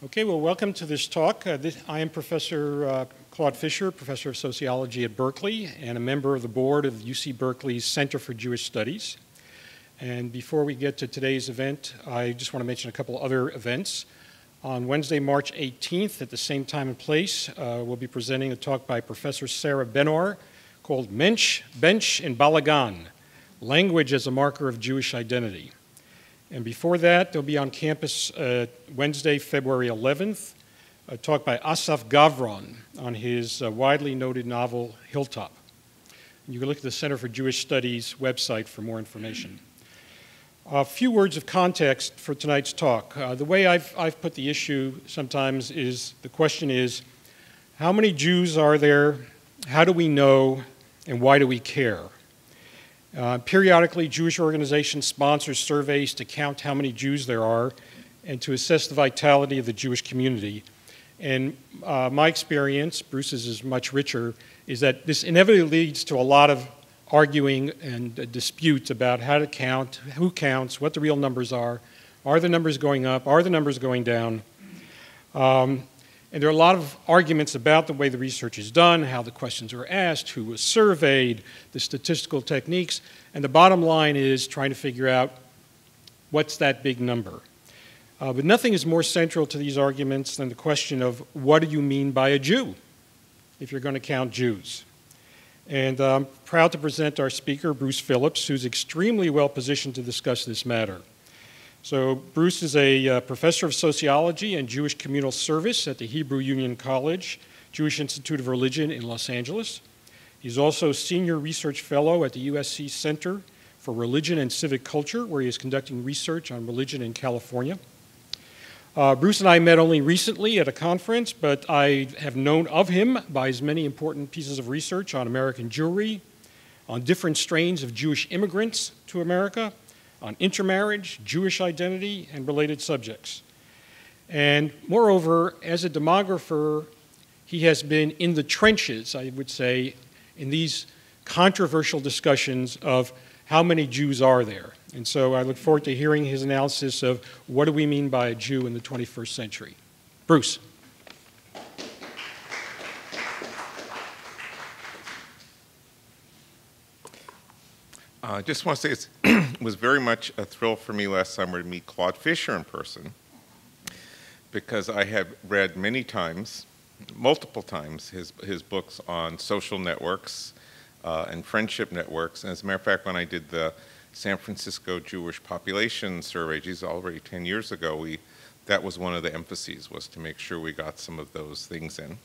Okay, well, welcome to this talk. I am Professor Claude Fisher, Professor of Sociology at Berkeley, and a member of the board of UC Berkeley's Center for Jewish Studies. And before we get to today's event, I just want to mention a couple other events. On Wednesday, March 18th, at the same time and place, we'll be presenting a talk by Professor Sarah Benor called Mensch, Bench, and Balagan, Language as a Marker of Jewish Identity. And before that, there'll be on campus Wednesday, February 11th, a talk by Asaf Gavron on his widely noted novel, Hilltop. And you can look at the Center for Jewish Studies website for more information. A few words of context for tonight's talk. The way I've put the issue sometimes is, the question is, how many Jews are there, how do we know, and why do we care? Periodically, Jewish organizations sponsor surveys to count how many Jews there are and to assess the vitality of the Jewish community. And my experience, Bruce's is much richer, is that this inevitably leads to a lot of arguing and disputes about how to count, who counts, what the real numbers are the numbers going up, are the numbers going down? And there are a lot of arguments about the way the research is done, how the questions were asked, who was surveyed, the statistical techniques, and the bottom line is trying to figure out what's that big number. But nothing is more central to these arguments than the question of what do you mean by a Jew if you're going to count Jews? And I'm proud to present our speaker, Bruce Phillips, who's extremely well positioned to discuss this matter. So Bruce is a professor of sociology and Jewish communal service at the Hebrew Union College, Jewish Institute of Religion in Los Angeles. He's also senior research fellow at the USC Center for Religion and Civic Culture, where he is conducting research on religion in California. Bruce and I met only recently at a conference, but I have known of him by his many important pieces of research on American Jewry, on different strains of Jewish immigrants to America, on intermarriage, Jewish identity, and related subjects. And moreover, as a demographer, he has been in the trenches, I would say, in these controversial discussions of how many Jews are there. And so I look forward to hearing his analysis of what do we mean by a Jew in the 21st century. Bruce. I just want to say it was very much a thrill for me last summer to meet Claude Fisher in person, because I have read many times, multiple times, his books on social networks and friendship networks. And as a matter of fact, when I did the San Francisco Jewish population survey, geez, already 10 years ago, that was one of the emphases, was to make sure we got some of those things in.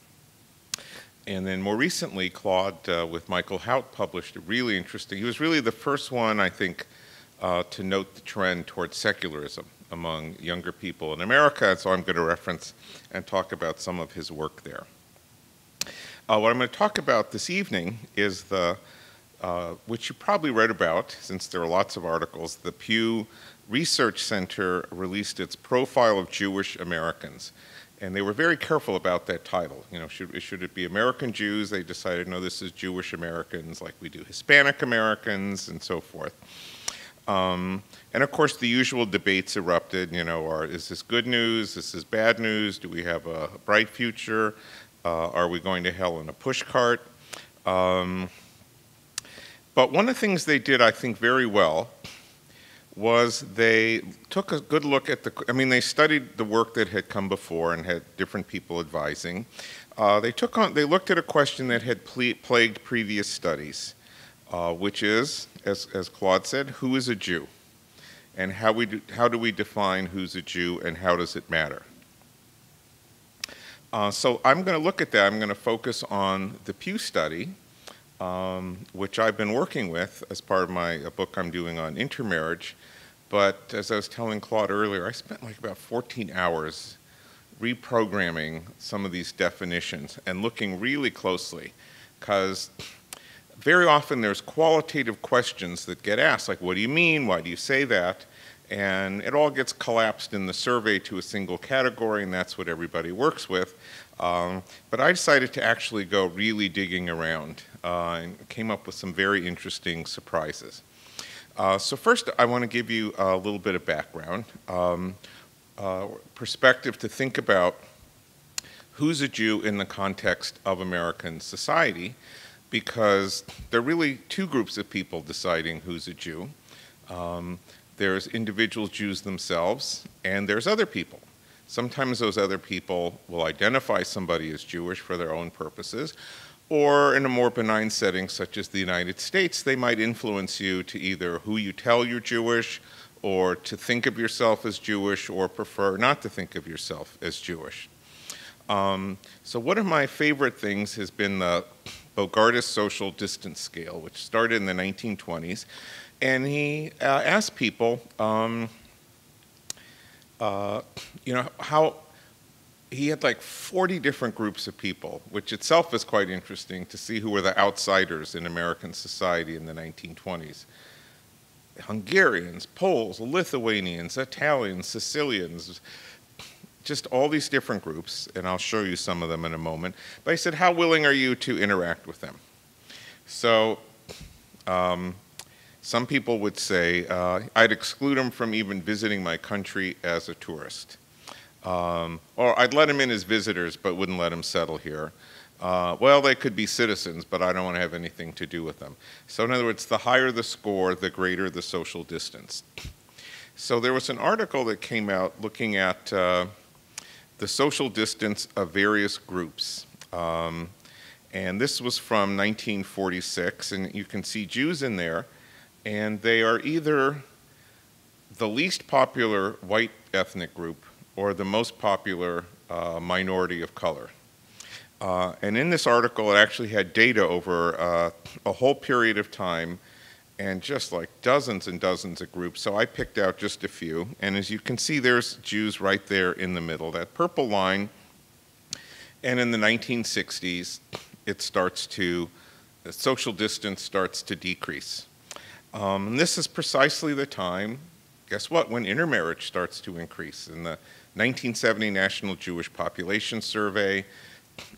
And then more recently, Claude, with Michael Hout, published a really interesting, he was really the first one, I think, to note the trend towards secularism among younger people in America, and so I'm going to reference and talk about some of his work there. What I'm going to talk about this evening is which you probably read about, since there are lots of articles, the Pew Research Center released its Profile of Jewish Americans. And they were very careful about that title. You know, should it be American Jews? They decided, no, this is Jewish Americans, like we do Hispanic Americans, and so forth. And of course, the usual debates erupted. You know, is this good news? Is this bad news? Do we have a bright future? Are we going to hell in a pushcart? But one of the things they did, I think, very well was they took a good look at they studied the work that had come before and had different people advising. They looked at a question that had plagued previous studies, which is, as Claude said, who is a Jew? And how do we define who's a Jew and how does it matter? So I'm going to look at that. I'm going to focus on the Pew study, which I've been working with as part of a book I'm doing on intermarriage. But as I was telling Claude earlier, I spent like about 14 hours reprogramming some of these definitions and looking really closely, because very often there's qualitative questions that get asked, like, what do you mean? Why do you say that? And it all gets collapsed in the survey to a single category, and that's what everybody works with. But I decided to actually go really digging around and came up with some very interesting surprises. So first, I want to give you a little bit of background. perspective to think about who's a Jew in the context of American society, because there are really two groups of people deciding who's a Jew. There's individual Jews themselves, and there's other people. Sometimes those other people will identify somebody as Jewish for their own purposes, or in a more benign setting such as the United States, they might influence you to either who you tell you're Jewish, or to think of yourself as Jewish, or prefer not to think of yourself as Jewish. So one of my favorite things has been the Bogardus social distance scale, which started in the 1920s. And he asked people, how he had like 40 different groups of people, which itself is quite interesting to see who were the outsiders in American society in the 1920s. Hungarians, Poles, Lithuanians, Italians, Sicilians, just all these different groups, and I'll show you some of them in a moment. But I said, how willing are you to interact with them? So some people would say, I'd exclude them from even visiting my country as a tourist. Or I'd let them in as visitors, but wouldn't let them settle here. Well, they could be citizens, but I don't want to have anything to do with them. So in other words, the higher the score, the greater the social distance. So there was an article that came out looking at the social distance of various groups. And this was from 1946, and you can see Jews in there, and they are either the least popular white ethnic group or the most popular minority of color. And in this article, it actually had data over a whole period of time, and just like dozens and dozens of groups. So I picked out just a few. And as you can see, there's Jews right there in the middle, that purple line. And in the 1960s, the social distance starts to decrease. And this is precisely the time, guess what, when intermarriage starts to increase. In the 1970 National Jewish Population Survey,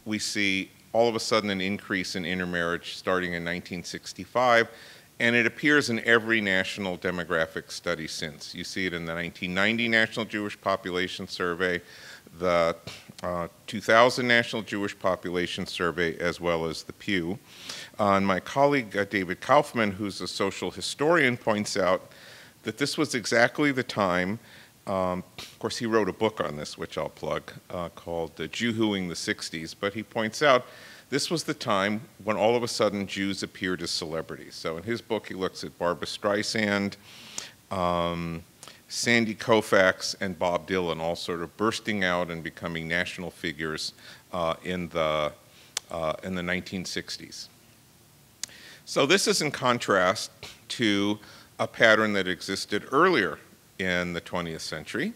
we see all of a sudden an increase in intermarriage starting in 1965. And it appears in every national demographic study since. You see it in the 1990 National Jewish Population Survey, the 2000 National Jewish Population Survey, as well as the Pew. And my colleague David Kaufman, who's a social historian, points out that this was exactly the time, of course he wrote a book on this, which I'll plug, called Jew-hooing the 60s, but he points out this was the time when all of a sudden Jews appeared as celebrities. So in his book, he looks at Barbra Streisand, Sandy Koufax, and Bob Dylan, all sort of bursting out and becoming national figures in the 1960s. So this is in contrast to a pattern that existed earlier in the 20th century.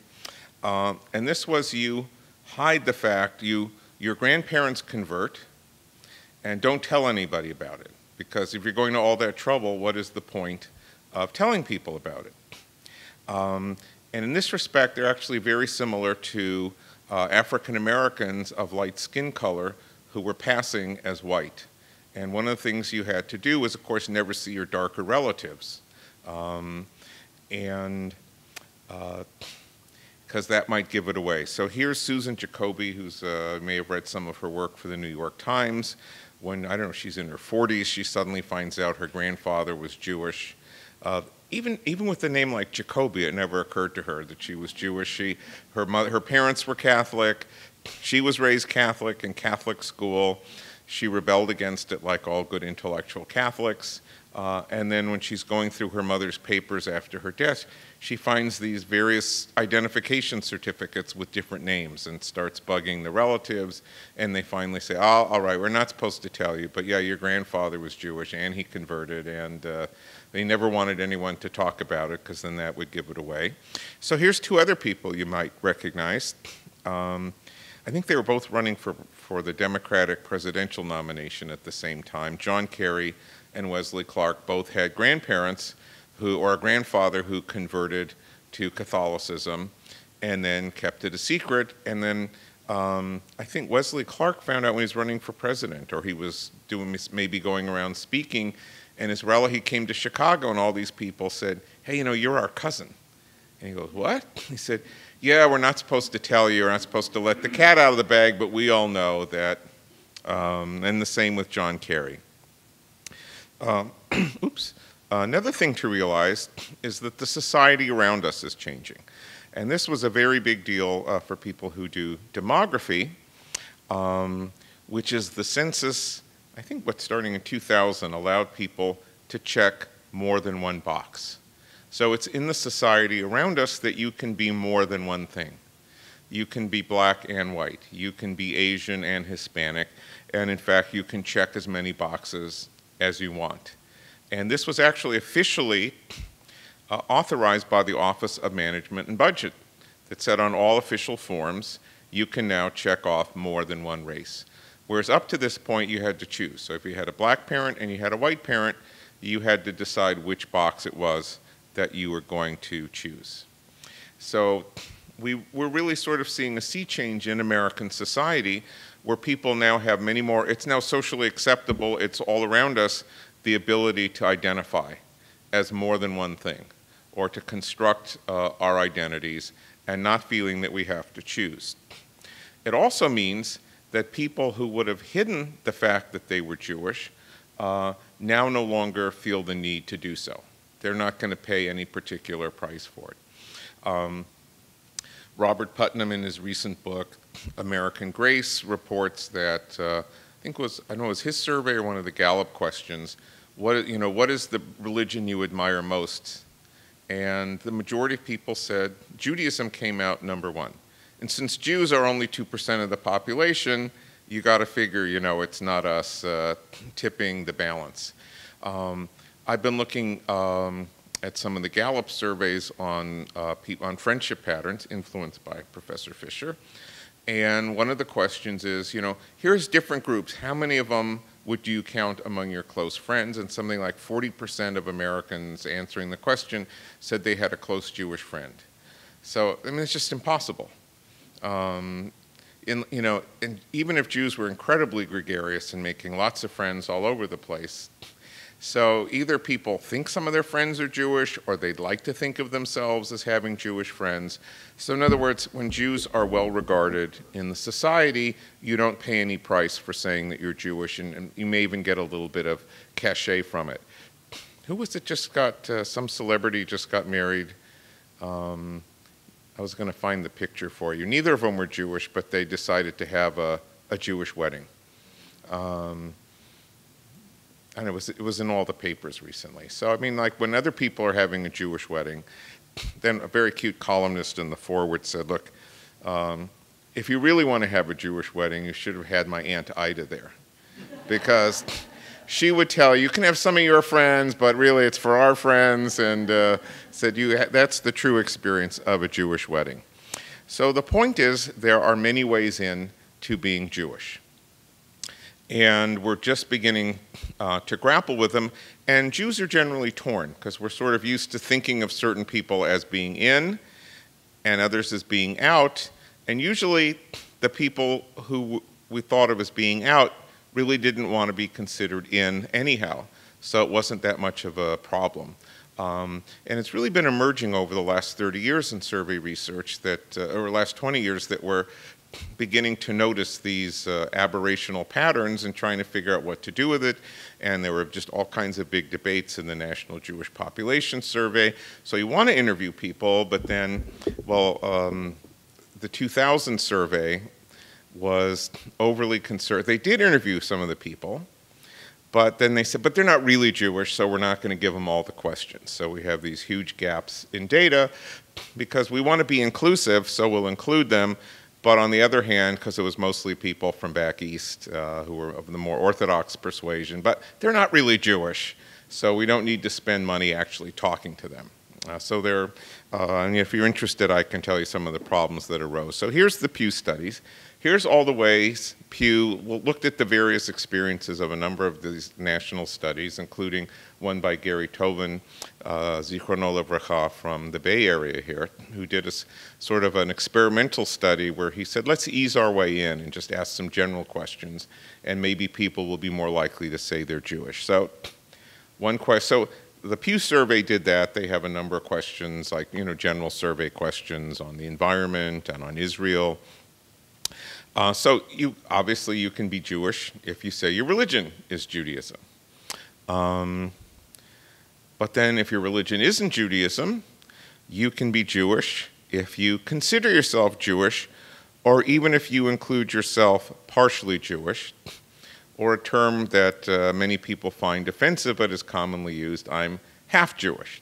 And this was you hide the fact, your grandparents convert, and don't tell anybody about it. Because if you're going to all that trouble, what is the point of telling people about it? And in this respect, they're actually very similar to African Americans of light skin color who were passing as white. And one of the things you had to do was, of course, never see your darker relatives. Because that might give it away. So here's Susan Jacoby, who's may have read some of her work for the New York Times. When, I don't know, she's in her 40s, she suddenly finds out her grandfather was Jewish. Even with a name like Jacoby, it never occurred to her that she was Jewish. Her parents were Catholic. She was raised Catholic in Catholic school. She rebelled against it like all good intellectual Catholics. And then when she's going through her mother's papers after her death, she finds these various identification certificates with different names and starts bugging the relatives. And they finally say, oh, all right, we're not supposed to tell you, but yeah, your grandfather was Jewish and he converted. And they never wanted anyone to talk about it because then that would give it away. So here's two other people you might recognize. I think they were both running for the Democratic presidential nomination at the same time. John Kerry and Wesley Clark both had grandparents or a grandfather who converted to Catholicism and then kept it a secret. And then I think Wesley Clark found out when he was running for president, or he was maybe going around speaking, and he came to Chicago and all these people said, hey, you're our cousin. And he goes, what? He said, yeah, we're not supposed to tell you, we're not supposed to let the cat out of the bag, but we all know that, and the same with John Kerry. Oops. Another thing to realize is that the society around us is changing. And this was a very big deal for people who do demography, which is the census, I think what starting in 2000 allowed people to check more than one box. So it's in the society around us that you can be more than one thing. You can be black and white. You can be Asian and Hispanic. And in fact, you can check as many boxes as you want. And this was actually officially authorized by the Office of Management and Budget that said on all official forms, you can now check off more than one race. Whereas up to this point, you had to choose. So if you had a black parent and you had a white parent, you had to decide which box it was that you were going to choose. So we're really sort of seeing a sea change in American society where people now have many more, it's now socially acceptable, it's all around us, the ability to identify as more than one thing, or to construct our identities and not feeling that we have to choose. It also means that people who would have hidden the fact that they were Jewish now no longer feel the need to do so. They're not going to pay any particular price for it. Robert Putnam, in his recent book, American Grace, reports that, I don't know, it was his survey or one of the Gallup questions, what is the religion you admire most? And the majority of people said Judaism came out #1. And since Jews are only 2% of the population, you got to figure, it's not us tipping the balance. I've been looking at some of the Gallup surveys on friendship patterns influenced by Professor Fisher. And one of the questions is, here's different groups. How many of them would you count among your close friends? And something like 40% of Americans answering the question said they had a close Jewish friend. So, it's just impossible. And even if Jews were incredibly gregarious and making lots of friends all over the place, so either people think some of their friends are Jewish or they'd like to think of themselves as having Jewish friends. So in other words, when Jews are well regarded in the society, you don't pay any price for saying that you're Jewish, and you may even get a little bit of cachet from it. Who was it some celebrity just got married? I was going to find the picture for you. Neither of them were Jewish, but they decided to have a Jewish wedding. And it was in all the papers recently. So, when other people are having a Jewish wedding, then a very cute columnist in the foreword said, look, if you really want to have a Jewish wedding, you should have had my Aunt Ida there. Because she would tell you can have some of your friends, but really it's for our friends, and said that's the true experience of a Jewish wedding. So the point is, there are many ways in to being Jewish. And we're just beginning to grapple with them. And Jews are generally torn, because we're sort of used to thinking of certain people as being in and others as being out. And usually the people who we thought of as being out really didn't want to be considered in anyhow. So it wasn't that much of a problem. And it's really been emerging over the last 30 years in survey research or last 20 years that we're beginning to notice these aberrational patterns and trying to figure out what to do with it. And there were just all kinds of big debates in the National Jewish Population Survey. So you want to interview people, but then, the 2000 survey was overly concerned. They did interview some of the people, but then they said, but they're not really Jewish, so we're not going to give them all the questions. So we have these huge gaps in data because we want to be inclusive, so we'll include them. But on the other hand, because it was mostly people from back east who were of the more Orthodox persuasion, but they're not really Jewish, so we don't need to spend money actually talking to them. And if you're interested, I can tell you some of the problems that arose. So here's the Pew studies. Here's all the ways Pew looked at the various experiences of a number of these national studies, including one by Gary Tobin, Zichrono Livracha, from the Bay Area here, who did a sort of an experimental study where he said, let's ease our way in and just ask some general questions, and maybe people will be more likely to say they're Jewish. So the Pew survey did that. They have a number of questions, like, general survey questions on the environment and on Israel. So obviously you can be Jewish if you say your religion is Judaism. But then if your religion isn't Judaism, you can be Jewish if you consider yourself Jewish, or even if you include yourself partially Jewish, or a term that many people find offensive but is commonly used, I'm half Jewish,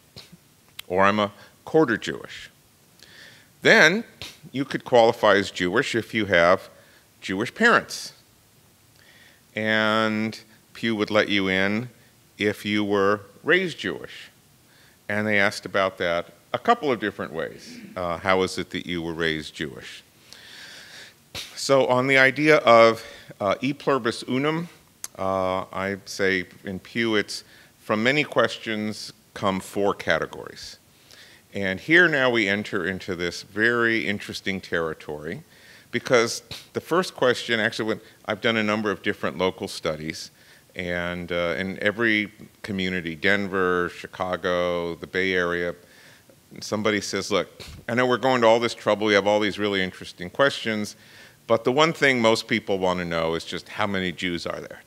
or I'm a quarter Jewish. Then you could qualify as Jewish if you have Jewish parents. And Pew would let you in if you were raised Jewish. And they asked about that a couple of different ways. How is it that you were raised Jewish? So on the idea of e pluribus unum, I say in Pew it's from many questions come 4 categories. And here now we enter into this very interesting territory, because the first question, actually, when I've done a number of different local studies, and in every community, Denver, Chicago, the Bay Area, somebody says, look, I know we're going to all this trouble, we have all these really interesting questions, but the one thing most people want to know is just how many Jews are there?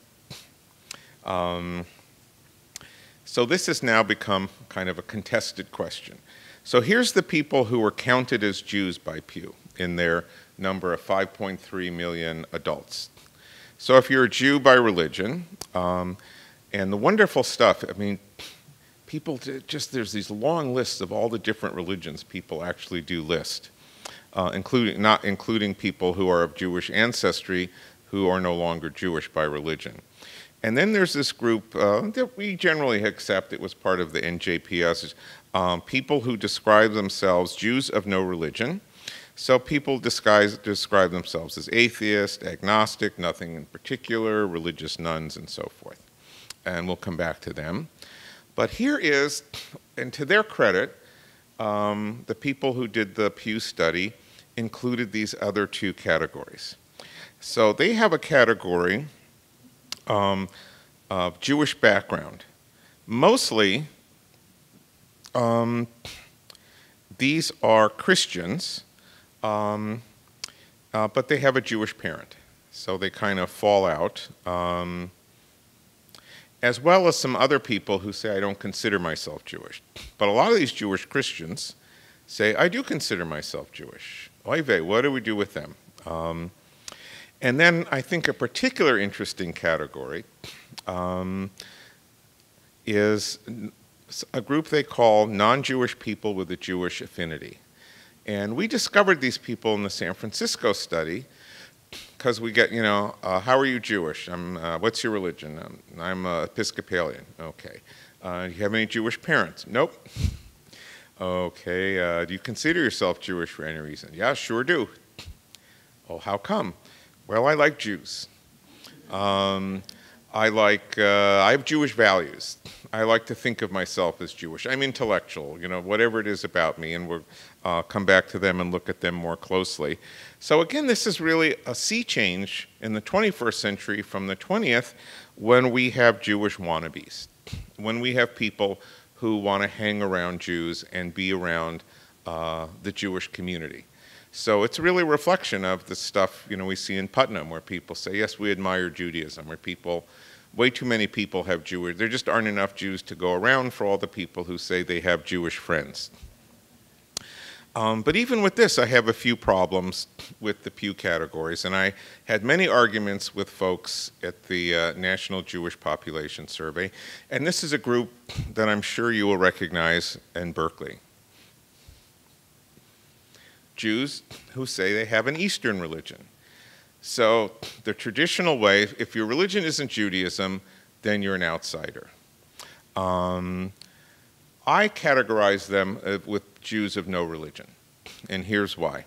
So this has now become kind of a contested question. So here's the people who were counted as Jews by Pew in their number of 5.3 million adults. So if you're a Jew by religion, and the wonderful stuff, I mean, people there's these long lists of all the different religions people actually do list, not including people who are of Jewish ancestry who are no longer Jewish by religion. And then there's this group that we generally accept, it was part of the NJPS, people who describe themselves Jews of no religion. So people describe themselves as atheist, agnostic, nothing in particular, religious nuns, and so forth. And we'll come back to them. But here is, and to their credit, the people who did the Pew study included these other 2 categories. So they have a category of Jewish background. Mostly, these are Christians, but they have a Jewish parent, so they kind of fall out, as well as some other people who say, I don't consider myself Jewish. But a lot of these Jewish Christians say, I do consider myself Jewish. Oy vey, what do we do with them? And then I think a particular interesting category is a group they call non-Jewish people with a Jewish affinity. And we discovered these people in the San Francisco study because we get, how are you Jewish? What's your religion? I'm Episcopalian. Okay. Do you have any Jewish parents? Nope. Okay. Do you consider yourself Jewish for any reason? Yeah, sure do. Oh, how come? Well, I like Jews. I have Jewish values. I like to think of myself as Jewish. I'm intellectual, whatever it is about me, and we'll come back to them and look at them more closely. So again, this is really a sea change in the 21st century from the 20th, when we have Jewish wannabes, when we have people who want to hang around Jews and be around the Jewish community. So it's really a reflection of the stuff we see in Putnam, where people say, yes, we admire Judaism, where way too many people have Jewish, there just aren't enough Jews to go around for all the people who say they have Jewish friends. But even with this, I have a few problems with the Pew categories, and I had many arguments with folks at the National Jewish Population Survey, and this is a group that I'm sure you will recognize in Berkeley. Jews who say they have an Eastern religion. So the traditional way, if your religion isn't Judaism, then you're an outsider. I categorize them with Jews of no religion, and here's why.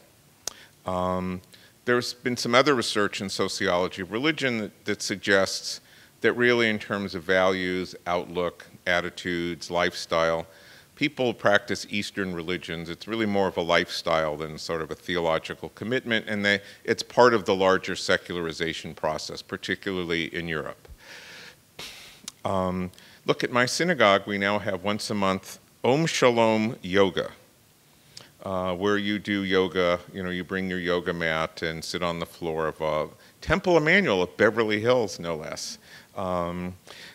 There's been some other research in sociology of religion that suggests that really in terms of values, outlook, attitudes, lifestyle, people practice Eastern religions. It's really more of a lifestyle than sort of a theological commitment, and it's part of the larger secularization process, particularly in Europe. Look, at my synagogue, we now have once a month Om Shalom Yoga, where you do yoga. You bring your yoga mat and sit on the floor of Temple Emmanuel of Beverly Hills, no less.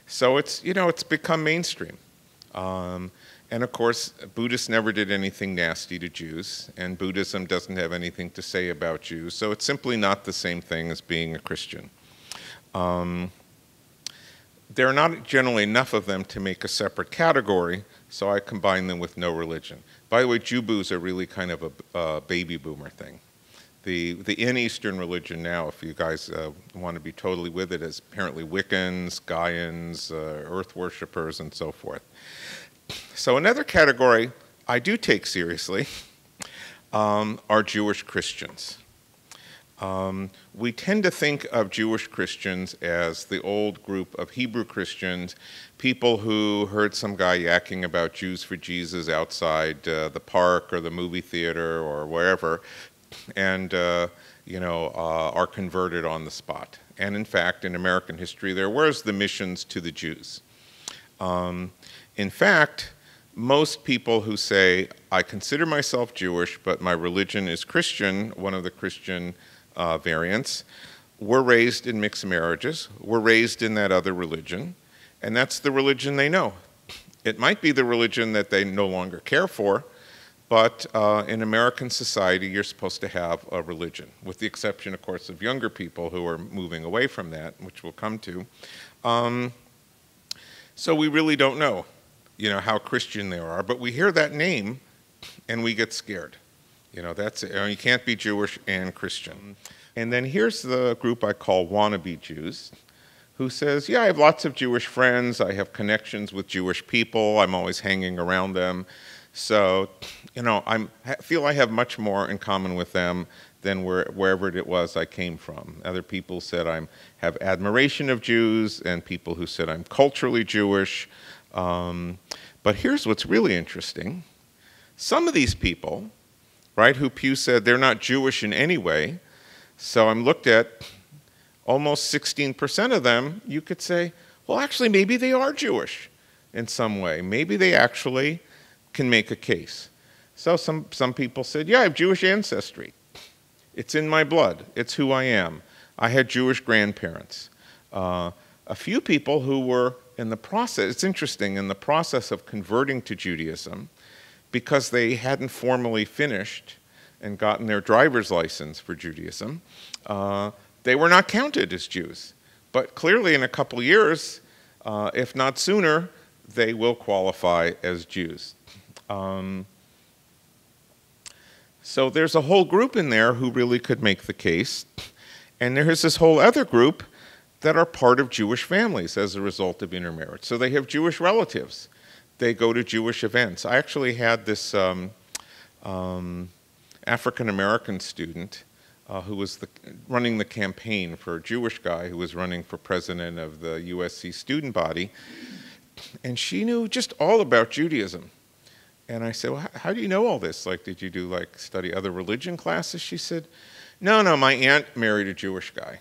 So it's become mainstream. And of course, Buddhists never did anything nasty to Jews, and Buddhism doesn't have anything to say about Jews, so it's simply not the same thing as being a Christian. There are not generally enough of them to make a separate category, so I combine them with no religion. By the way, Jew-boos are really kind of a baby boomer thing. The in Eastern religion now, if you guys want to be totally with it, is apparently Wiccans, Gaians, earth worshippers, and so forth. So another category I do take seriously are Jewish Christians. We tend to think of Jewish Christians as the old group of Hebrew Christians, people who heard some guy yakking about Jews for Jesus outside the park or the movie theater or wherever, and are converted on the spot. And in fact, in American history, there was the missions to the Jews. In fact, most people who say, I consider myself Jewish, but my religion is Christian, one of the Christian variants, were raised in mixed marriages, were raised in that other religion, and that's the religion they know. It might be the religion that they no longer care for, but in American society, you're supposed to have a religion, with the exception, of course, of younger people who are moving away from that, which we'll come to. So we really don't know, how Christian they are, but we hear that name and we get scared. That's you can't be Jewish and Christian. And then here's the group I call wannabe Jews, who says, yeah, I have lots of Jewish friends, I have connections with Jewish people, I'm always hanging around them. So, I feel I have much more in common with them than wherever it was I came from. Other people said I have admiration of Jews, and people who said I'm culturally Jewish. But here's what's really interesting. Some of these people, right, who Pew said they're not Jewish in any way, so I'm looked at, almost 16% of them, you could say, well, actually, maybe they are Jewish in some way. Maybe they actually can make a case. So some people said, yeah, I have Jewish ancestry. It's in my blood. It's who I am. I had Jewish grandparents. A few people who were in the process, it's interesting, in the process of converting to Judaism, because they hadn't formally finished and gotten their driver's license for Judaism, they were not counted as Jews. But clearly in a couple years, if not sooner, they will qualify as Jews. So there's a whole group in there who really could make the case. And there's this whole other group that are part of Jewish families as a result of intermarriage. So they have Jewish relatives. They go to Jewish events. I actually had this African-American student who was running the campaign for a Jewish guy who was running for president of the USC student body. And she knew just all about Judaism. And I said, well, how do you know all this? Like, did you do, study other religion classes? She said, no, my aunt married a Jewish guy.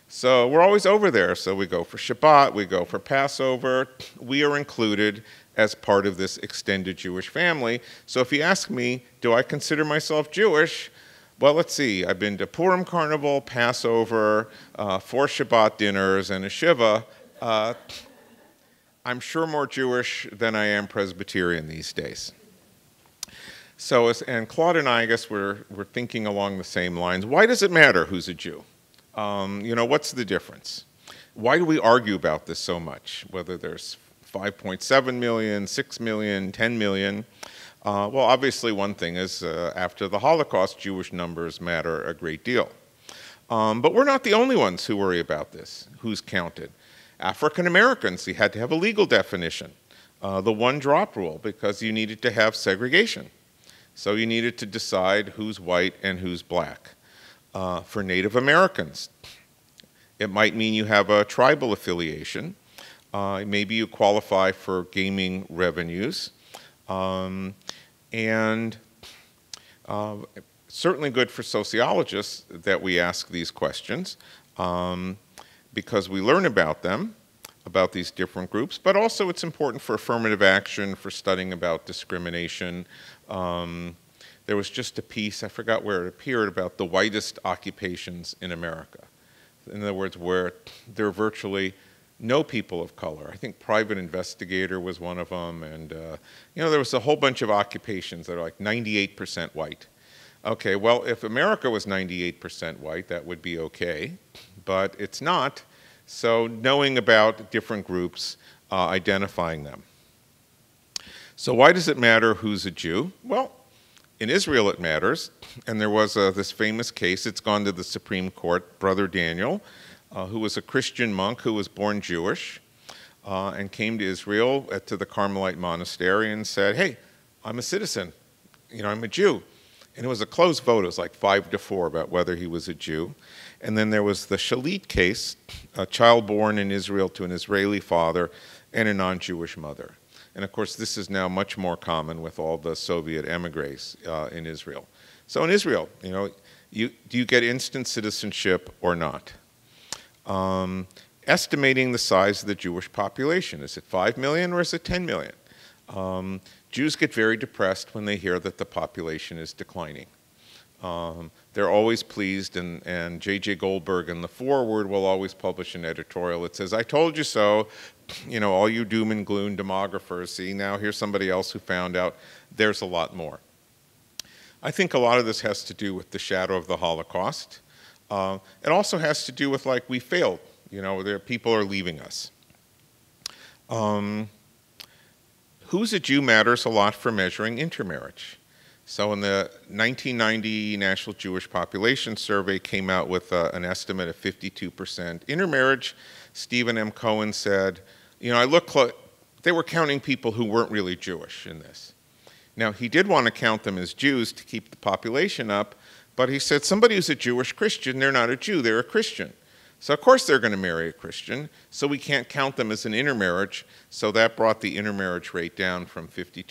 So we're always over there. So we go for Shabbat, we go for Passover. We are included as part of this extended Jewish family. So if you ask me, do I consider myself Jewish? Well, let's see. I've been to Purim Carnival, Passover, 4 Shabbat dinners, and a Shiva. I'm sure more Jewish than I am Presbyterian these days. So, and Claude and I guess we're thinking along the same lines. Why does it matter who's a Jew? What's the difference? Why do we argue about this so much? Whether there's 5.7 million, 6 million, 10 million. Well, obviously one thing is after the Holocaust, Jewish numbers matter a great deal. But we're not the only ones who worry about this, who's counted. African Americans, you had to have a legal definition, the one-drop rule, because you needed to have segregation. So you needed to decide who's white and who's black. For Native Americans, it might mean you have a tribal affiliation. Maybe you qualify for gaming revenues. And certainly good for sociologists that we ask these questions because we learn about them. about these different groups, but also it's important for affirmative action, for studying about discrimination. There was just a piece, I forgot where it appeared, about the whitest occupations in America. In other words, where there are virtually no people of color. I think private investigator was one of them, and there was a whole bunch of occupations that are like 98% white. Okay, well, if America was 98% white, that would be okay, but it's not. So knowing about different groups, identifying them. So why does it matter who's a Jew? Well, in Israel it matters, and there was this famous case. It's gone to the Supreme Court. Brother Daniel, who was a Christian monk who was born Jewish and came to Israel to the Carmelite monastery and said, hey, I'm a citizen, I'm a Jew. And it was a close vote. It was like 5-4 about whether he was a Jew. And then there was the Shalit case, a child born in Israel to an Israeli father and a non-Jewish mother. And of course, this is now much more common with all the Soviet emigres in Israel. So in Israel, do you get instant citizenship or not? Estimating the size of the Jewish population. Is it 5 million or is it 10 million? Jews get very depressed when they hear that the population is declining. They're always pleased, and J.J. Goldberg in the foreword will always publish an editorial that says, I told you so, all you doom and gloom demographers, see, now here's somebody else who found out there's a lot more. I think a lot of this has to do with the shadow of the Holocaust. It also has to do with, like, we failed. People are leaving us. Who's a Jew matters a lot for measuring intermarriage. So in the 1990 National Jewish Population Survey came out with an estimate of 52% intermarriage. Stephen M. Cohen said, they were counting people who weren't really Jewish in this. Now, he did want to count them as Jews to keep the population up, but he said somebody who's a Jewish Christian, they're not a Jew, they're a Christian. So of course they're going to marry a Christian, so we can't count them as an intermarriage, so that brought the intermarriage rate down from 52%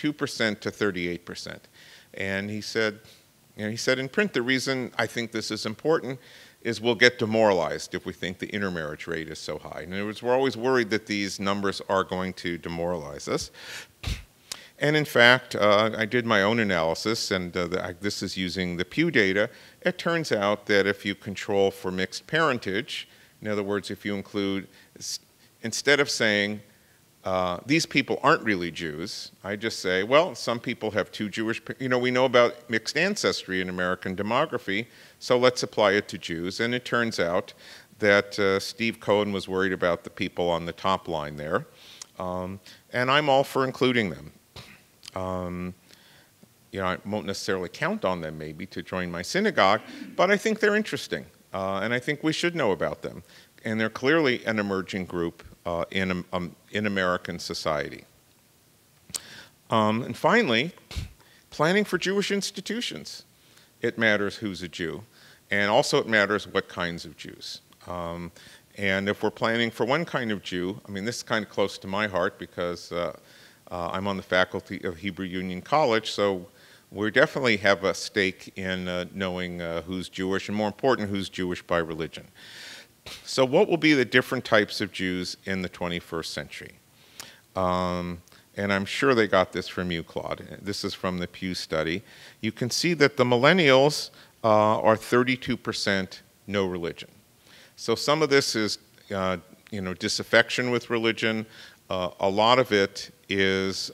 to 38%. And he said in print, the reason I think this is important is we'll get demoralized if we think the intermarriage rate is so high. In other words, we're always worried that these numbers are going to demoralize us. And in fact, I did my own analysis, and this is using the Pew data. It turns out that if you control for mixed parentage, in other words, if you include, instead of saying, these people aren't really Jews, I just say, well, some people have two Jewish, we know about mixed ancestry in American demography, so let's apply it to Jews. And it turns out that Steve Cohen was worried about the people on the top line there, and I'm all for including them. I won't necessarily count on them maybe to join my synagogue, but I think they're interesting, and I think we should know about them. And they're clearly an emerging group in American society. And finally, planning for Jewish institutions. It matters who's a Jew, and also it matters what kinds of Jews. And if we're planning for one kind of Jew, this is kind of close to my heart because I'm on the faculty of Hebrew Union College, so we definitely have a stake in knowing who's Jewish, and more important, who's Jewish by religion. So what will be the different types of Jews in the 21st century? And I'm sure they got this from you, Claude. This is from the Pew study. You can see that the millennials are 32% no religion. So some of this is disaffection with religion. A lot of it is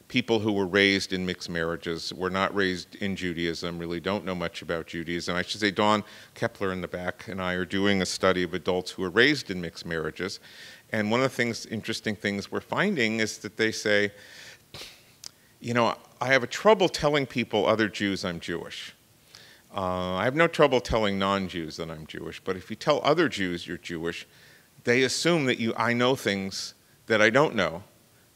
people who were raised in mixed marriages, were not raised in Judaism, really don't know much about Judaism. I should say Dawn Kepler in the back and I are doing a study of adults who were raised in mixed marriages. And one of the interesting things we're finding is that they say, I have a trouble telling people, other Jews, I'm Jewish. I have no trouble telling non-Jews that I'm Jewish, but if you tell other Jews you're Jewish, they assume that I know things that I don't know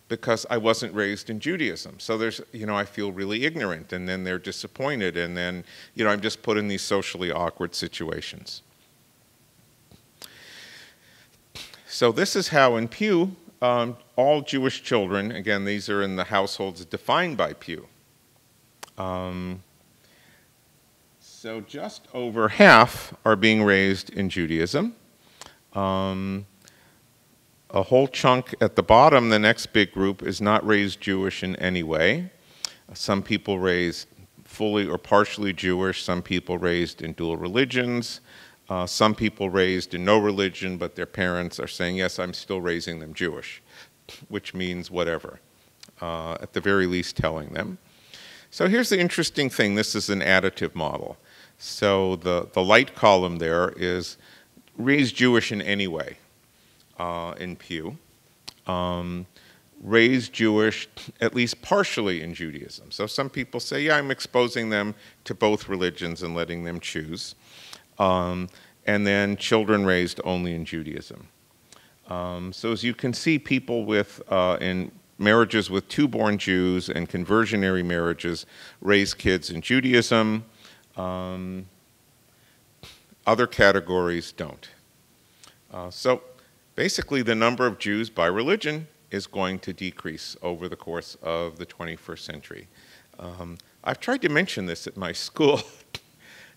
because I wasn't raised in Judaism. So there's, I feel really ignorant, and then they're disappointed, and then, I'm just put in these socially awkward situations. So this is how in Pew, all Jewish children, again, these are in the households defined by Pew. So just over half are being raised in Judaism. A whole chunk at the bottom, the next big group, is not raised Jewish in any way. Some people raised fully or partially Jewish, some people raised in dual religions, some people raised in no religion, but their parents are saying, yes, I'm still raising them Jewish, which means whatever, at the very least telling them. So here's the interesting thing. This is an additive model. So the light column there is raised Jewish in any way in Pew. Raised Jewish at least partially in Judaism. So some people say, yeah, I'm exposing them to both religions and letting them choose. And then children raised only in Judaism. So as you can see, people with in marriages with two-born Jews and conversionary marriages raise kids in Judaism. Other categories don't. So basically, the number of Jews by religion is going to decrease over the course of the 21st century. I've tried to mention this at my school.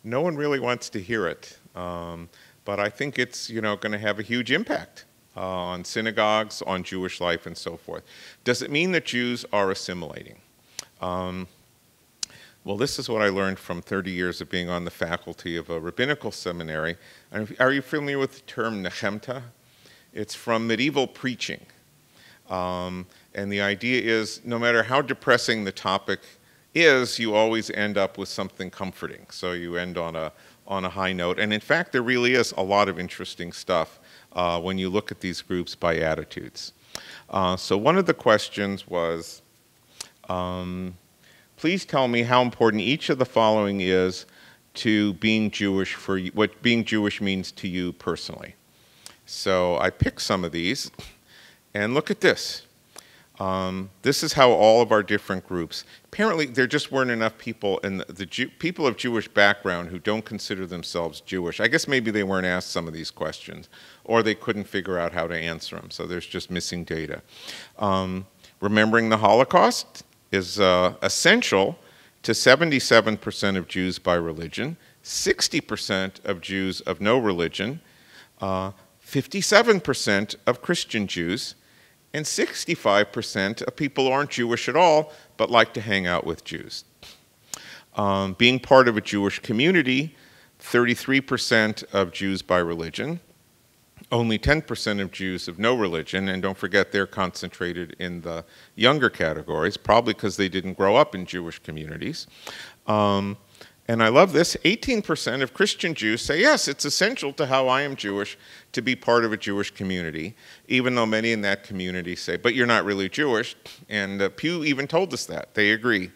No one really wants to hear it, but I think it's going to have a huge impact on synagogues, on Jewish life, and so forth. Does it mean that Jews are assimilating? Well, this is what I learned from 30 years of being on the faculty of a rabbinical seminary. Are you familiar with the term nechemta? It's from medieval preaching. And the idea is, no matter how depressing the topic is, you always end up with something comforting. So you end on a high note. And in fact, there really is a lot of interesting stuff when you look at these groups by attitudes. So one of the questions was, please tell me how important each of the following is to being Jewish for you, what being Jewish means to you personally. So I picked some of these, and look at this. This is how all of our different groups, apparently there just weren't enough people, and people of Jewish background who don't consider themselves Jewish, I guess maybe they weren't asked some of these questions, or they couldn't figure out how to answer them, so there's just missing data. Remembering the Holocaust is essential to 77% of Jews by religion, 60% of Jews of no religion, 57% of Christian Jews, and 65% of people who aren't Jewish at all but like to hang out with Jews. Being part of a Jewish community, 33% of Jews by religion, only 10% of Jews of no religion, and don't forget they're concentrated in the younger categories, probably because they didn't grow up in Jewish communities. And I love this, 18% of Christian Jews say, yes, it's essential to how I am Jewish to be part of a Jewish community, even though many in that community say, but you're not really Jewish, and Pew even told us that, they agree.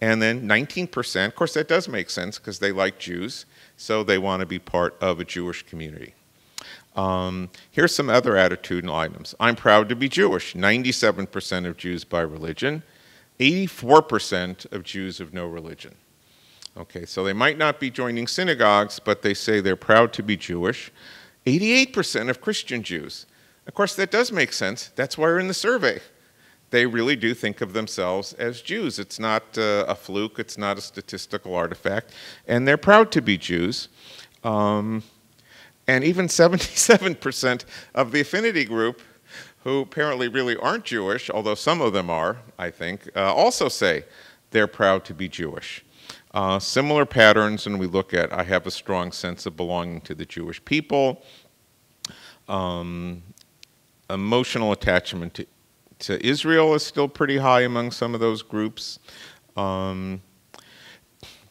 And then 19%, of course that does make sense because they like Jews, so they want to be part of a Jewish community. Here's some other attitudinal items. I'm proud to be Jewish, 97% of Jews by religion, 84% of Jews of no religion. Okay, so they might not be joining synagogues, but they say they're proud to be Jewish. 88% of Christian Jews. Of course, that does make sense. That's why we're in the survey. They really do think of themselves as Jews. It's not a fluke. It's not a statistical artifact. And they're proud to be Jews. And even 77% of the affinity group, who apparently really aren't Jewish, although some of them are, I think, also say they're proud to be Jewish. Similar patterns when we look at, I have a strong sense of belonging to the Jewish people, emotional attachment to Israel is still pretty high among some of those groups. Do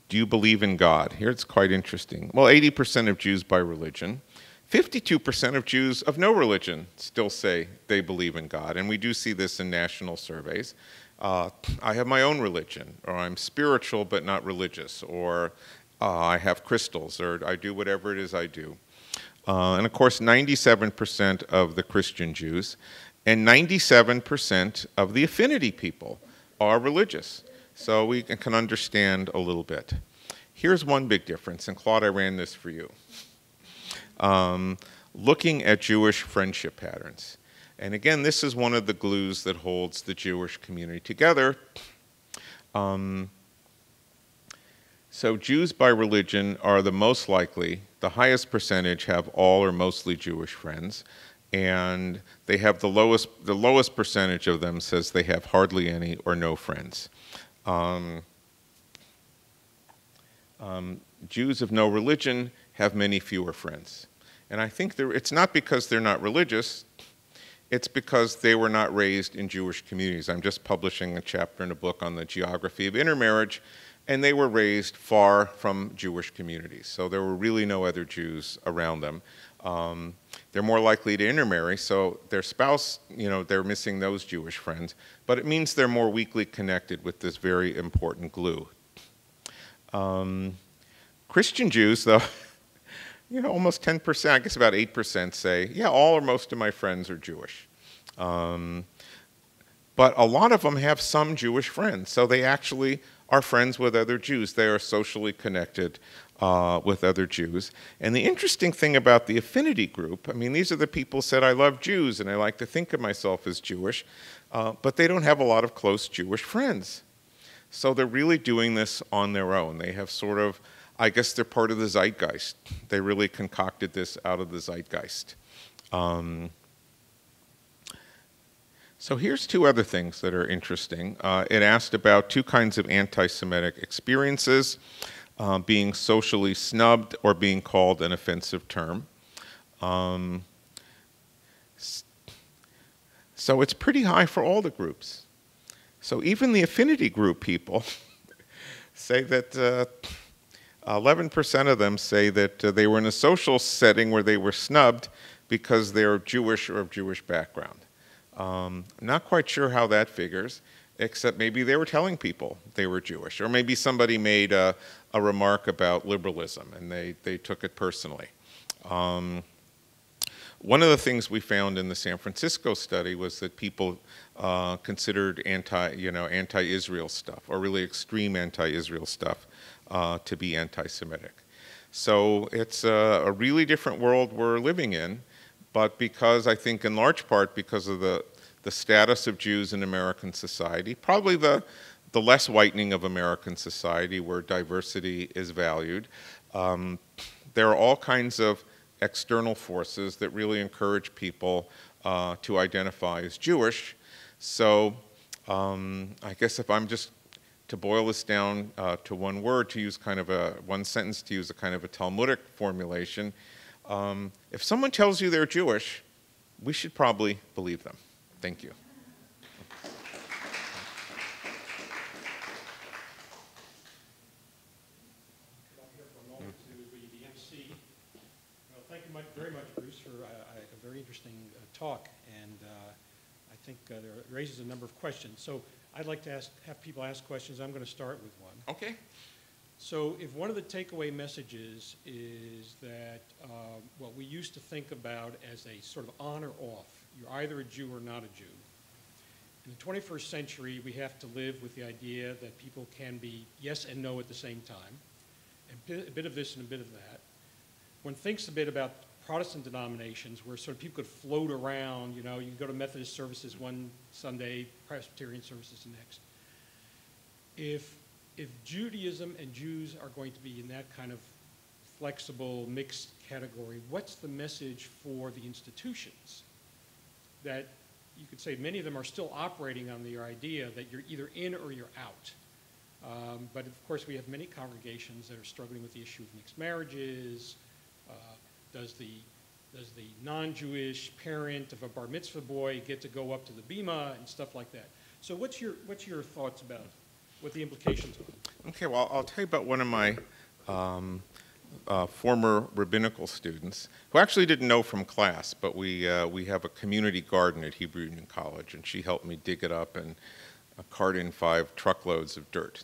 you believe in God? Here it's quite interesting. Well, 80% of Jews by religion. 52% of Jews of no religion still say they believe in God, and we do see this in national surveys. I have my own religion, or I'm spiritual but not religious, or I have crystals, or I do whatever it is I do. And of course, 97% of the Christian Jews and 97% of the affinity people are religious. So we can understand a little bit. Here's one big difference, and Claude, I ran this for you. Looking at Jewish friendship patterns. And again, this is one of the glues that holds the Jewish community together. So Jews by religion are the most likely the highest percentage have all or mostly Jewish friends, and they have the lowest percentage of them says they have hardly any or no friends. Jews of no religion have many fewer friends. And I think it's not because they're not religious, it's because they were not raised in Jewish communities. I'm just publishing a chapter in a book on the geography of intermarriage, and they were raised far from Jewish communities. So there were really no other Jews around them. They're more likely to intermarry, so their spouse, they're missing those Jewish friends, but it means they're more weakly connected with this very important glue. Christian Jews, though, almost 10%, I guess about 8% say, yeah, all or most of my friends are Jewish. But a lot of them have some Jewish friends, so they actually are friends with other Jews. They are socially connected with other Jews. And the interesting thing about the affinity group, these are the people who said, I love Jews and I like to think of myself as Jewish, but they don't have a lot of close Jewish friends. So they're really doing this on their own. They have sort of, I guess they're part of the zeitgeist. They really concocted this out of the zeitgeist. So here's two other things that are interesting. It asked about two kinds of anti-Semitic experiences, being socially snubbed or being called an offensive term. So it's pretty high for all the groups. So even the affinity group people say that 11% of them say that they were in a social setting where they were snubbed because they're Jewish or of Jewish background. I'm not quite sure how that figures, except maybe they were telling people they were Jewish, or maybe somebody made a remark about liberalism and they took it personally. One of the things we found in the San Francisco study was that people considered anti-Israel stuff, or really extreme anti-Israel stuff, to be anti-Semitic. So it's a really different world we're living in, but because I think in large part because of the status of Jews in American society, probably the less whitening of American society where diversity is valued, there are all kinds of external forces that really encourage people to identify as Jewish. So I guess if I'm just to boil this down to one word, to use kind of one sentence, to use a kind of a Talmudic formulation, if someone tells you they're Jewish, we should probably believe them. Thank you. Thank you very much, Bruce, for a very interesting talk, and I think it raises a number of questions. So I'd like to have people ask questions. I'm going to start with one. Okay. So if one of the takeaway messages is that what we used to think about as a sort of on or off, you're either a Jew or not a Jew. In the 21st century, we have to live with the idea that people can be yes and no at the same time, and a bit of this and a bit of that. One thinks a bit about Protestant denominations where sort of people could float around, you can go to Methodist services one Sunday, Presbyterian services the next. If Judaism and Jews are going to be in that kind of flexible, mixed category, what's the message for the institutions? That you could say many of them are still operating on the idea that you're either in or you're out. But of course we have many congregations that are struggling with the issue of mixed marriages. Does the non-Jewish parent of a bar mitzvah boy get to go up to the bima and stuff like that? So what's your thoughts about what the implications are? Okay, well, I'll tell you about one of my former rabbinical students who actually didn't know from class, but we have a community garden at Hebrew Union College, and she helped me dig it up and cart in 5 truckloads of dirt.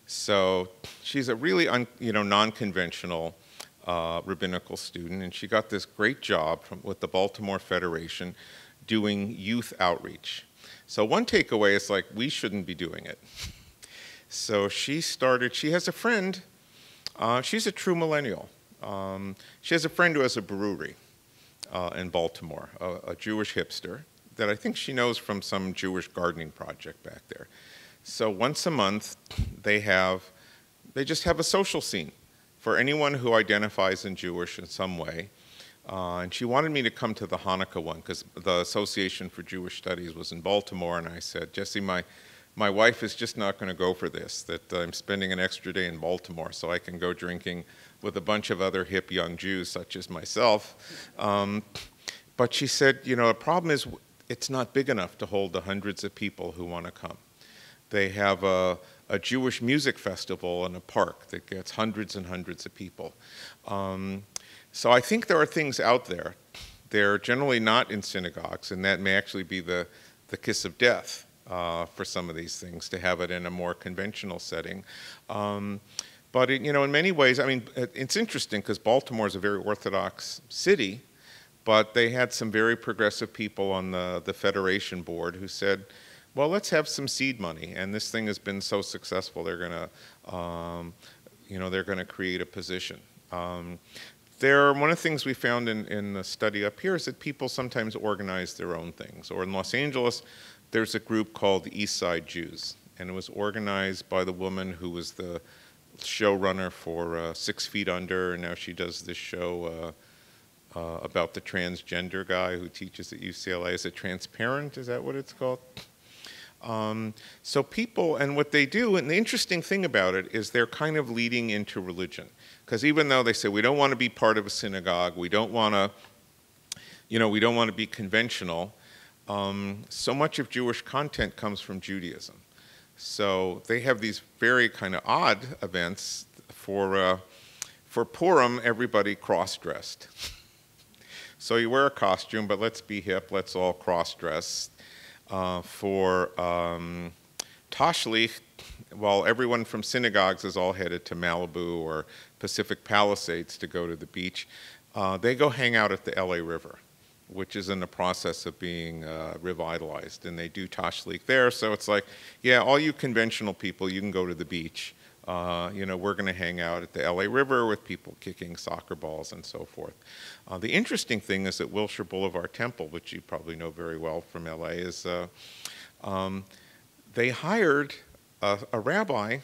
So she's a really non-conventional rabbinical student, and she got this great job with the Baltimore Federation doing youth outreach. So one takeaway is like, we shouldn't be doing it. So she has a friend, she's a true millennial. She has a friend who has a brewery in Baltimore, a Jewish hipster that I think she knows from some Jewish gardening project back there. So once a month, they just have a social scene for anyone who identifies in Jewish in some way. And she wanted me to come to the Hanukkah one because the Association for Jewish Studies was in Baltimore, and I said, Jesse, my wife is just not going to go for this, that I'm spending an extra day in Baltimore so I can go drinking with a bunch of other hip young Jews such as myself. But she said, you know, the problem is it's not big enough to hold the hundreds of people who want to come. They have a Jewish music festival in a park that gets hundreds and hundreds of people. So I think there are things out there. They're generally not in synagogues, and that may actually be the kiss of death for some of these things, to have it in a more conventional setting. But you know, in many ways, I mean, it's interesting because Baltimore is a very Orthodox city, but they had some very progressive people on the Federation board who said, well, let's have some seed money, and this thing has been so successful, they're going to, you know, they're going to create a position. One of the things we found in the study up here is that people sometimes organize their own things. Or in Los Angeles, there's a group called the East Side Jews, and it was organized by the woman who was the showrunner for 6 Feet Under, and now she does this show about the transgender guy who teaches at UCLA. Is it Transparent? Is that what it's called? So people, and what they do, and the interesting thing about it is they're kind of leading into religion. Because even though they say we don't want to be part of a synagogue, we don't want to, you know, we don't want to be conventional, so much of Jewish content comes from Judaism. So they have these very kind of odd events. For Purim, everybody cross-dressed. So you wear a costume, but let's be hip, let's all cross-dress. For Tashlich, while everyone from synagogues is all headed to Malibu or Pacific Palisades to go to the beach, they go hang out at the LA River, which is in the process of being revitalized, and they do Tashlich there. So it's like, yeah, all you conventional people, you can go to the beach. You know, we're going to hang out at the LA River with people kicking soccer balls and so forth. The interesting thing is that Wilshire Boulevard Temple, which you probably know very well from LA, is they hired a rabbi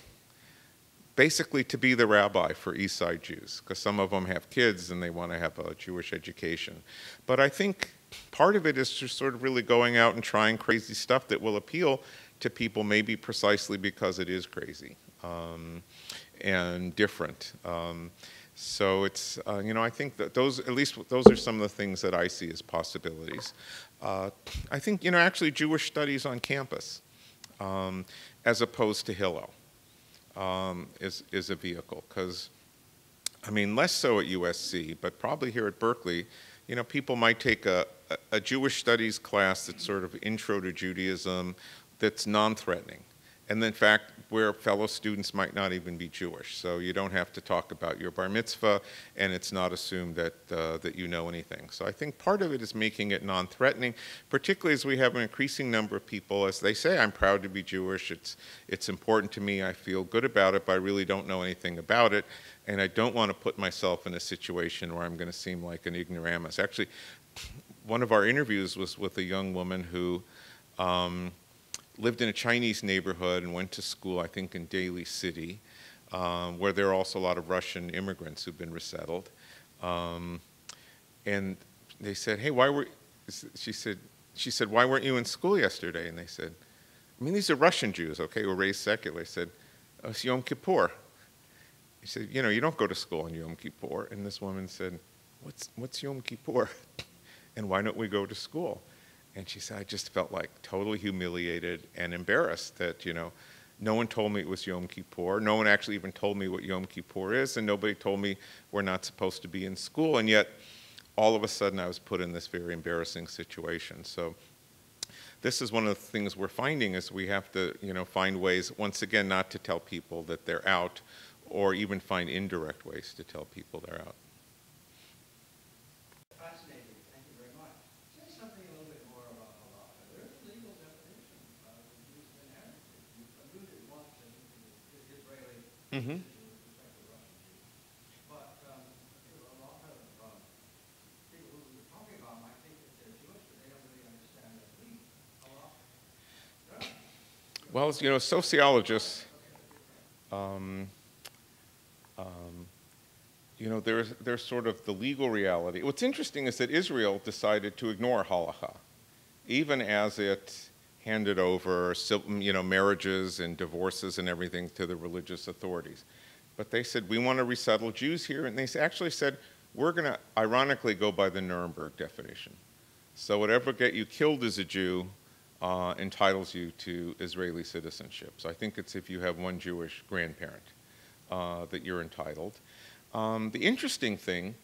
basically to be the rabbi for East Side Jews, because some of them have kids and they want to have a Jewish education. But I think part of it is just sort of really going out and trying crazy stuff that will appeal to people, maybe precisely because it is crazy and different. So it's, you know, I think that those, at least those are some of the things that I see as possibilities. I think, you know, actually Jewish studies on campus, as opposed to Hillel, is a vehicle. Because, I mean, less so at USC, but probably here at Berkeley, you know, people might take a Jewish studies class that's sort of intro to Judaism that's non-threatening. And in fact, where fellow students might not even be Jewish. So you don't have to talk about your bar mitzvah, and it's not assumed that, that you know anything. So I think part of it is making it non-threatening, particularly as we have an increasing number of people, as they say, I'm proud to be Jewish, it's important to me, I feel good about it, but I really don't know anything about it, and I don't want to put myself in a situation where I'm going to seem like an ignoramus. Actually, one of our interviews was with a young woman who lived in a Chinese neighborhood and went to school, I think, in Daly City, where there are also a lot of Russian immigrants who've been resettled. And they said, hey, she said, why weren't you in school yesterday? And they said, I mean, these are Russian Jews, okay, who were raised secular. They said, oh, it's Yom Kippur. He said, you know, you don't go to school on Yom Kippur. And this woman said, what's Yom Kippur? And why don't we go to school? And she said, I just felt like totally humiliated and embarrassed that, you know, no one told me it was Yom Kippur. No one actually even told me what Yom Kippur is, and nobody told me we're not supposed to be in school. And yet, all of a sudden, I was put in this very embarrassing situation. So this is one of the things we're finding is we have to, you know, find ways, once again, not to tell people that they're out, or even find indirect ways to tell people they're out. Mm-hmm. But a lot of people who we're talking about might think that they're Jewish, but they don't really understand that we. Well, you know, sociologists, you know, there's sort of the legal reality. What's interesting is that Israel decided to ignore halacha, even as it handed over, you know, marriages and divorces and everything to the religious authorities. But they said, we want to resettle Jews here, and they actually said, we're going to ironically go by the Nuremberg definition. So whatever get you killed as a Jew entitles you to Israeli citizenship. So I think it's if you have one Jewish grandparent that you're entitled. The interesting thing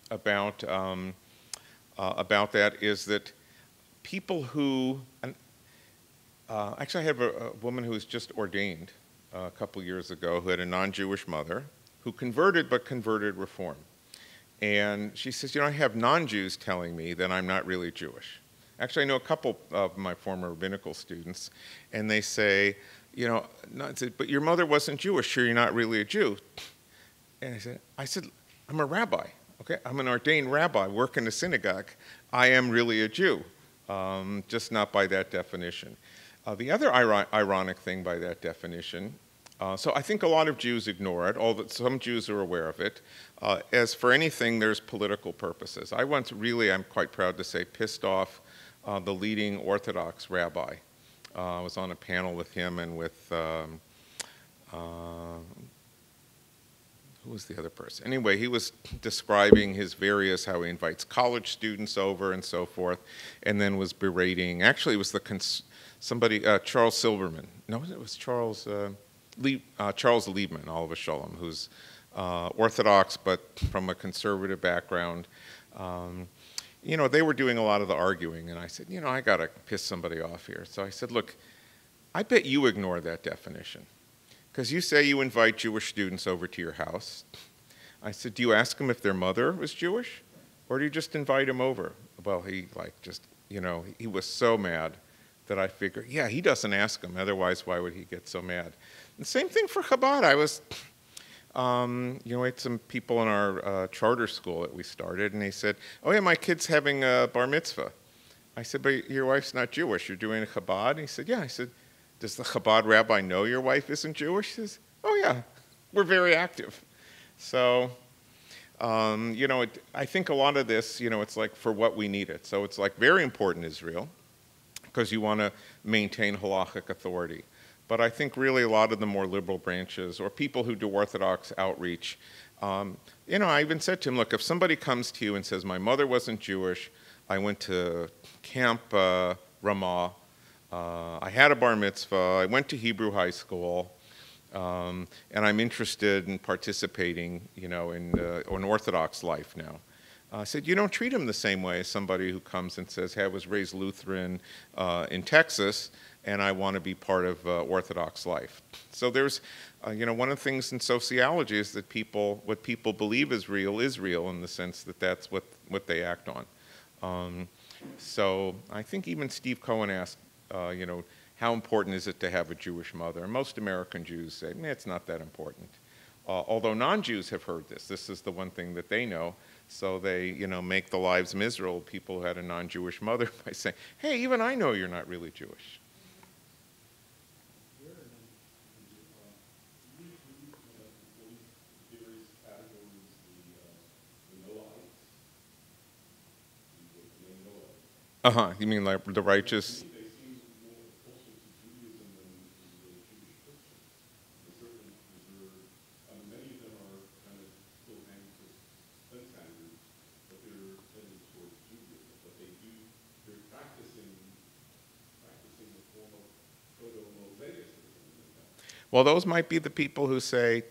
about that is that people who, actually I have a woman who was just ordained a couple years ago who had a non-Jewish mother who converted, but converted Reform. And she says, you know, I have non-Jews telling me that I'm not really Jewish. Actually, I know a couple of my former rabbinical students, and they say, you know, but your mother wasn't Jewish, so you're not really a Jew. And I said, I'm a rabbi, okay? I'm an ordained rabbi, work in a synagogue. I am really a Jew, just not by that definition. The other ironic thing by that definition, so I think a lot of Jews ignore it, although some Jews are aware of it. As for anything, there's political purposes. I once really, I'm quite proud to say, pissed off the leading Orthodox rabbi. I was on a panel with him and with, who was the other person? Anyway, he was describing his various, how he invites college students over and so forth, and then was berating, actually it was somebody, Charles Silverman. No, it was Charles Liebman, Oliver Sholem, who's Orthodox but from a conservative background. You know, they were doing a lot of the arguing, and I said, you know, I got to piss somebody off here. So I said, look, I bet you ignore that definition, because you say you invite Jewish students over to your house. I said, do you ask them if their mother was Jewish, or do you just invite them over? Well, he just, you know, he was so mad that I figured, yeah, he doesn't ask them, otherwise why would he get so mad? And same thing for Chabad. I was, you know, we had some people in our charter school that we started, and they said, oh yeah, my kid's having a bar mitzvah. I said, but your wife's not Jewish, you're doing a Chabad? And he said, yeah. I said, does the Chabad rabbi know your wife isn't Jewish? He says, oh yeah, we're very active. So, you know, I think a lot of this, you know, it's like for what we need it. So it's like very important Israel, because you want to maintain halachic authority. But I think really a lot of the more liberal branches or people who do Orthodox outreach, you know, I even said to him, look, if somebody comes to you and says, my mother wasn't Jewish, I went to Camp Ramah, I had a bar mitzvah, I went to Hebrew high school, and I'm interested in participating, you know, in Orthodox life now. I said, you don't treat him the same way as somebody who comes and says, hey, I was raised Lutheran in Texas, and I want to be part of Orthodox life. So there's, you know, one of the things in sociology is that what people believe is real in the sense that that's what they act on. So I think even Steve Cohen asked, you know, how important is it to have a Jewish mother? And most American Jews say, it's not that important. Although non-Jews have heard this. This is the one thing that they know. So they, you know, make the lives miserable, people who had a non-Jewish mother, by saying, hey, even I know you're not really Jewish. Uh-huh, you mean like the righteous? Well, those might be the people who say,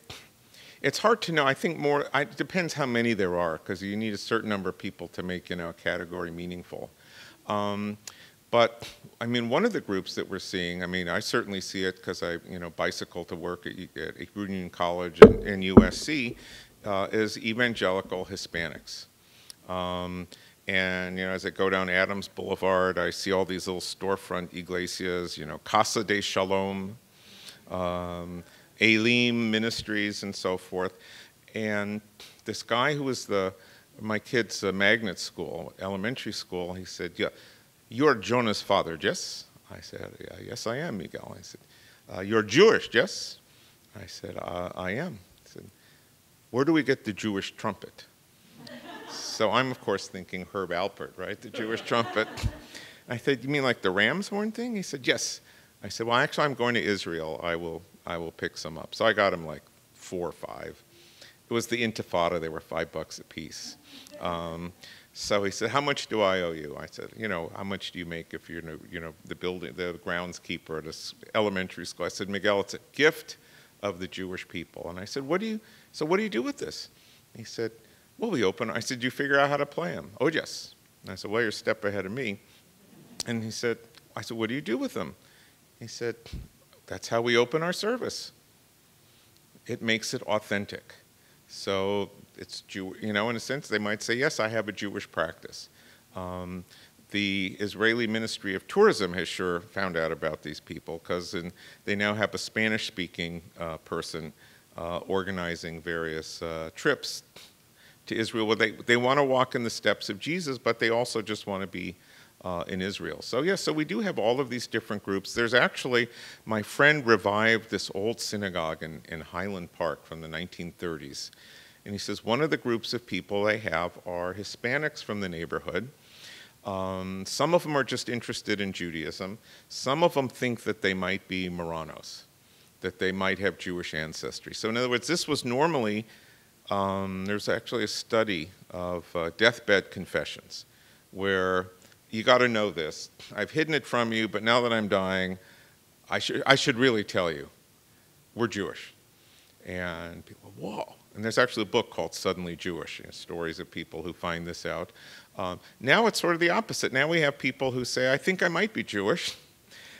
it's hard to know. I think more, it depends how many there are, because you need a certain number of people to make, you know, a category meaningful. But, I mean, one of the groups that we're seeing, I mean, I certainly see it because I, you know, bicycle to work at Union College and USC, is evangelical Hispanics. And, you know, as I go down Adams Boulevard, I see all these little storefront iglesias, you know, Casa de Shalom, Elim Ministries and so forth. And this guy who was my kid's Magnet school, elementary school, he said, yeah, you're Jonah's father, Jess? I said, yeah, yes, I am, Miguel. I said, you're Jewish, Jess? I said, I am. He said, where do we get the Jewish trumpet? So I'm, of course, thinking Herb Alpert, right, the Jewish trumpet. I said, you mean like the ram's horn thing? He said, yes. I said, well, actually, I'm going to Israel. I will pick some up. So I got him like 4 or 5. It was the Intifada. They were $5 a piece. So he said, how much do I owe you? I said, how much do you make if you're, the groundskeeper at an elementary school? I said, Miguel, it's a gift of the Jewish people. And I said, what do you do with this? He said, well, we open. I said, you figure out how to play them? Oh, yes. And I said, well, you're a step ahead of me. And I said, what do you do with them? He said, that's how we open our service. It makes it authentic. So it's in a sense, they might say, yes, I have a Jewish practice. The Israeli Ministry of Tourism has sure found out about these people because they now have a Spanish-speaking person organizing various trips to Israel. Well, they want to walk in the steps of Jesus, but they also just want to be in Israel. So yes, so we do have all of these different groups. There's actually, my friend revived this old synagogue in Highland Park from the 1930s. And he says one of the groups of people they have are Hispanics from the neighborhood. Some of them are just interested in Judaism. Some of them think that they might be Marranos, that they might have Jewish ancestry. So in other words, this was normally, there's actually a study of deathbed confessions where you got to know this. I've hidden it from you, but now that I'm dying, I should really tell you, we're Jewish. And people, whoa. And there's actually a book called Suddenly Jewish, stories of people who find this out. Now it's sort of the opposite. Now we have people who say, I think I might be Jewish,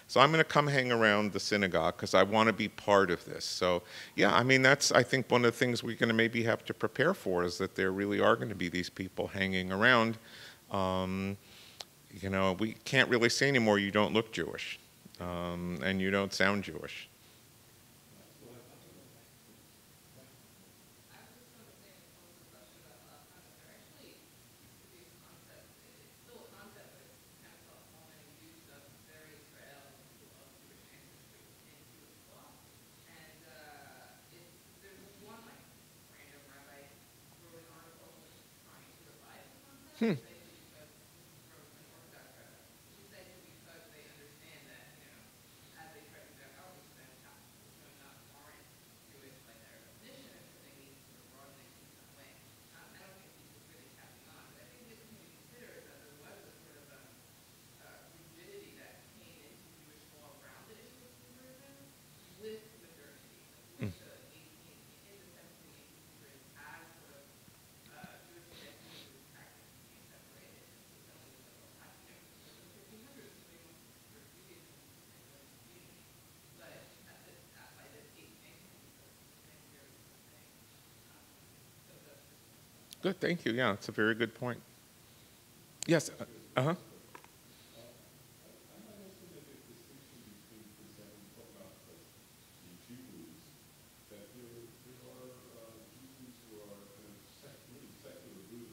so I'm going to come hang around the synagogue because I want to be part of this. So yeah, I mean, that's, I think, one of the things we're going to maybe have to prepare for is that there really are going to be these people hanging around. We can't really say anymore, you don't look Jewish, and you don't sound Jewish. Good, thank you. Yeah, it's a very good point. Yes. Uh-huh.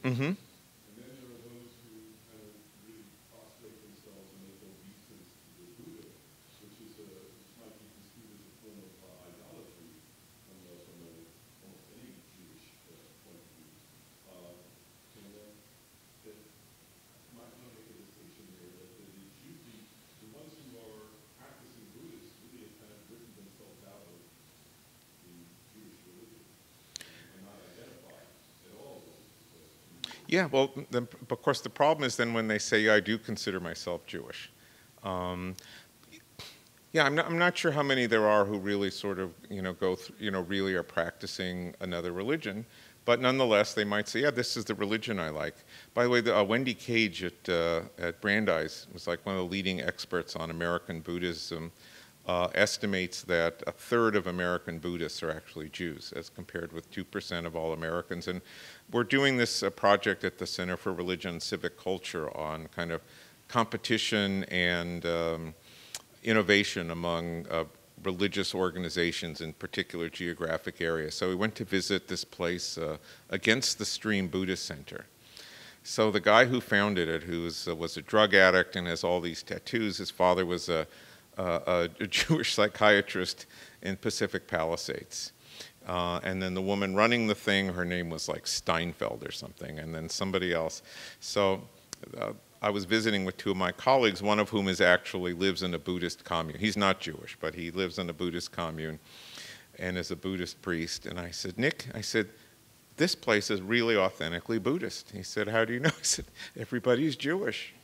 Mm-hmm. And then there are those who kind of really prostrate themselves and make obeisance to the Buddha, which might be construed as a form of idolatry from almost any Jewish point of view. Might want to make a distinction there that the ones who are practicing Buddhists really have kind of written themselves out of the Jewish religion and not identified at all with it. Yeah, well, of course, the problem is then when they say, yeah, I do consider myself Jewish. Yeah, I'm not sure how many there are who really sort of, really are practicing another religion. But nonetheless, they might say, yeah, this is the religion I like. By the way, Wendy Cage at Brandeis was like one of the leading experts on American Buddhism, estimates that 1/3 of American Buddhists are actually Jews, as compared with 2% of all Americans. And we're doing this project at the Center for Religion and Civic Culture on kind of competition and innovation among religious organizations in particular geographic areas. So we went to visit this place, Against the Stream Buddhist Center. So the guy who founded it, who was a drug addict and has all these tattoos, his father was a Jewish psychiatrist in Pacific Palisades. And then the woman running the thing, her name was like Steinfeld or something, and then somebody else. So I was visiting with two of my colleagues, one of whom actually lives in a Buddhist commune. He's not Jewish, but he lives in a Buddhist commune and is a Buddhist priest. And I said, Nick, I said, this place is really authentically Buddhist. He said, how do you know? I said, everybody's Jewish.